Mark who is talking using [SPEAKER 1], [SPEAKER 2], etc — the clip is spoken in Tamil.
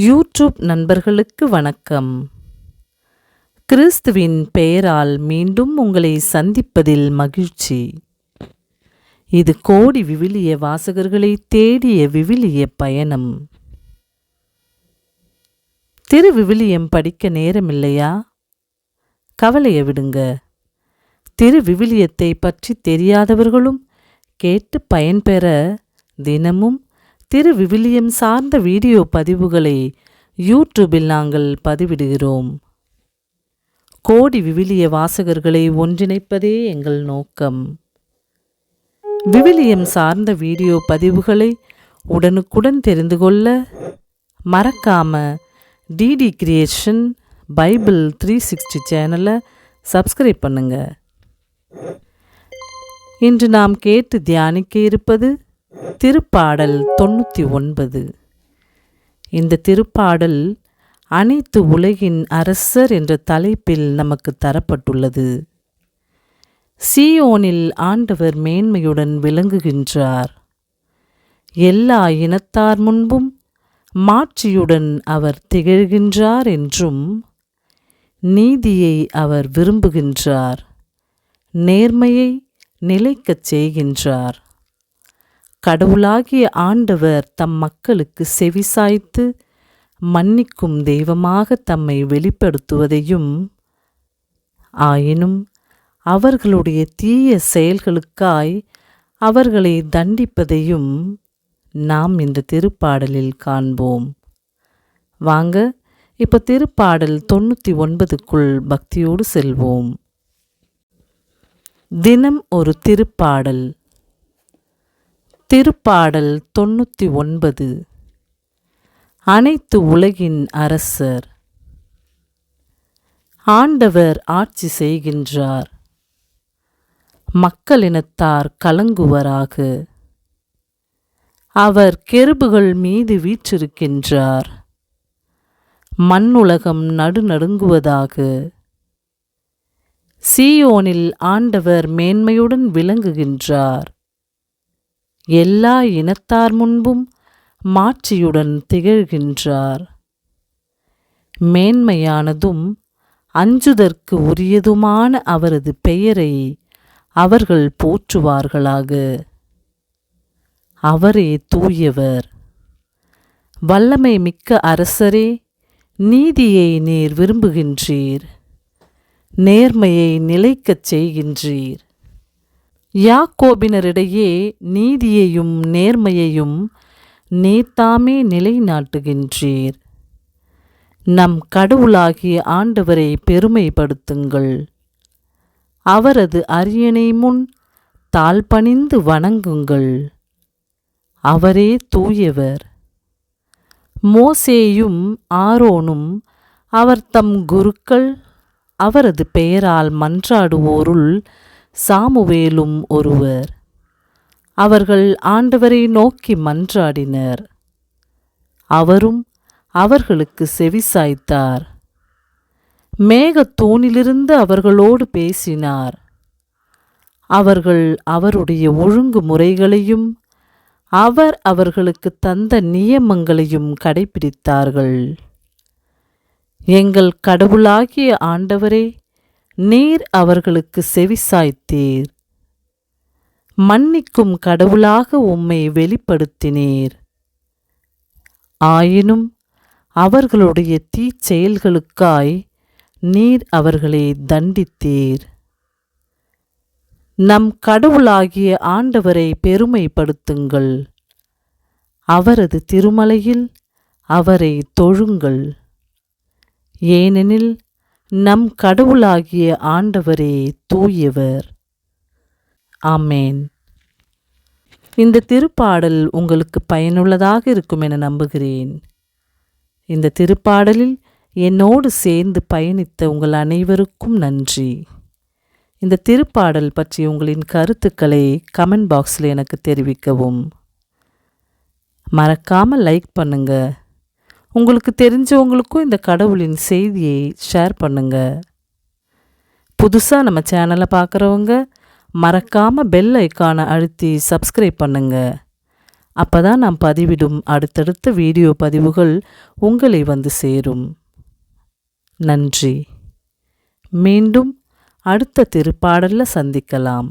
[SPEAKER 1] யூடியூப் நண்பர்களுக்கு வணக்கம். கிறிஸ்துவின் பெயரால் மீண்டும் உங்களை சந்திப்பதில் மகிழ்ச்சி. இது கோடி விவிலிய வாசகர்களை தேடிய விவிலிய பயணம். திருவிவிலியம் படிக்க நேரமில்லையா? கவலையை விடுங்க. திருவிவிலியத்தை பற்றி தெரியாதவர்களும் கேட்டு பயன்பெற தினமும் திருவிவிலியம் சார்ந்த வீடியோ பதிவுகளை யூடியூபில் நாங்கள் பதிவிடுகிறோம். கோடி விவிலிய வாசகர்களை ஒன்றிணைப்பதே எங்கள் நோக்கம். விவிலியம் சார்ந்த வீடியோ பதிவுகளை உடனுக்குடன் தெரிந்து கொள்ள மறக்காம டிடி கிரியேஷன் பைபிள் 360 சேனலை சப்ஸ்கிரைப் பண்ணுங்க. இன்று நாம் கேட்டு தியானிக்க இருப்பது திருப்பாடல் 99. இந்த திருப்பாடல் அனைத்து உலகின் அரசர் என்ற தலைப்பில் நமக்கு தரப்பட்டுள்ளது. சீயோனில் ஆண்டவர் மேன்மையுடன் விளங்குகின்றார். எல்லா இனத்தார் முன்பும் மாட்சியுடன் அவர் திகழ்கின்றார் என்றும், நீதியை அவர் விரும்புகின்றார், நேர்மையை நிலைக்கச் செய்கின்றார். கடவுளாகிய ஆண்டவர் தம் மக்களுக்கு செவிசாய்த்து மன்னிக்கும் தெய்வமாக தம்மை வெளிப்படுத்துவதையும், ஆயினும் அவர்களுடைய தீய செயல்களுக்காய் அவர்களை தண்டிப்பதையும் நாம் இந்த திருப்பாடலில் காண்போம். வாங்க இப்போ திருப்பாடல் 99க்குள் பக்தியோடு செல்வோம். தினம் ஒரு திருப்பாடல். திருப்பாடல் 99. அனைத்து உலகின் அரசர். ஆண்டவர் ஆட்சி செய்கின்றார். மக்களினத்தார் கலங்குவராக. அவர் கெருபுகள் மீது வீற்றிருக்கின்றார். மண்ணுலகம் நடுநடுங்குவதாக. சீயோனில் ஆண்டவர் மேன்மையுடன் விளங்குகின்றார். எல்லா இனத்தார் முன்பும் மாட்சியுடன் திகழ்கின்றார். மேன்மையானதும் அஞ்சுதற்கு உரியதுமான அவரது பெயரை அவர்கள் போற்றுவார்களாக. அவரே தூயவர். வல்லமை மிக்க அரசரே, நீதியை நீர் விரும்புகின்றீர், நேர்மையை நிலைக்கச் செய்கின்றீர். யாக்கோபினரிடையே நீதியையும் நேர்மையையும் நீர்தாமே நிலைநாட்டுகின்றீர். நம் கடவுளாகிய ஆண்டவரை பெருமைப்படுத்துங்கள். அவரது அரியணை முன் தாழ்பணிந்து வணங்குங்கள். அவரே தூயவர். மோசேயும் ஆரோனும் அவர் தம் குருக்கள், அவரது பெயரால் மன்றாடுவோருள் சாமுவேலும் ஒருவர். அவர்கள் ஆண்டவரை நோக்கி மன்றாடினர். அவரும் அவர்களுக்கு செவிசாய்த்தார். மேகத்தூணிலிருந்து அவர்களோடு பேசினார். அவர்கள் அவருடைய ஒழுங்குமுறைகளையும் அவர் அவர்களுக்கு தந்த நியமங்களையும் கடைபிடித்தார்கள். எங்கள் கடவுளாகிய ஆண்டவரே, நீர் அவர்களுக்கு செவிசாய்த்தீர். மன்னிக்கும் கடவுளாக உம்மை வெளிப்படுத்தினீர். ஆயினும் அவர்களுடைய தீச்செயல்களுக்காய் நீர் அவர்களை தண்டித்தீர். நம் கடவுளாகிய ஆண்டவரை பெருமைப்படுத்துங்கள். அவரது திருமலையில் அவரை தொழுங்கள். ஏனெனில் நம் கடவுளாகிய ஆண்டவரே தூயவர். ஆமேன். இந்த திருப்பாடல் உங்களுக்கு பயனுள்ளதாக இருக்கும் என நம்புகிறேன். இந்த திருப்பாடலில் என்னோடு சேர்ந்து பயணித்த உங்கள் அனைவருக்கும் நன்றி. இந்த திருப்பாடல் பற்றி உங்களின் கருத்துக்களை கமெண்ட் பாக்ஸில் எனக்கு தெரிவிக்கவும். மறக்காமல் லைக் பண்ணுங்க. உங்களுக்கு தெரிஞ்சவங்களுக்கும் இந்த கடவுளின் செய்தியை ஷேர் பண்ணுங்க. புதுசாக நம்ம சேனலை பார்க்குறவங்க மறக்காமல் பெல் ஐக்கானை அழுத்தி சப்ஸ்கிரைப் பண்ணுங்க. அப்பதான் நாம் பதிவிடும் அடுத்தடுத்த வீடியோ பதிவுகள் உங்களை வந்து சேரும். நன்றி. மீண்டும் அடுத்த திருப்பாடல்ல சந்திக்கலாம்.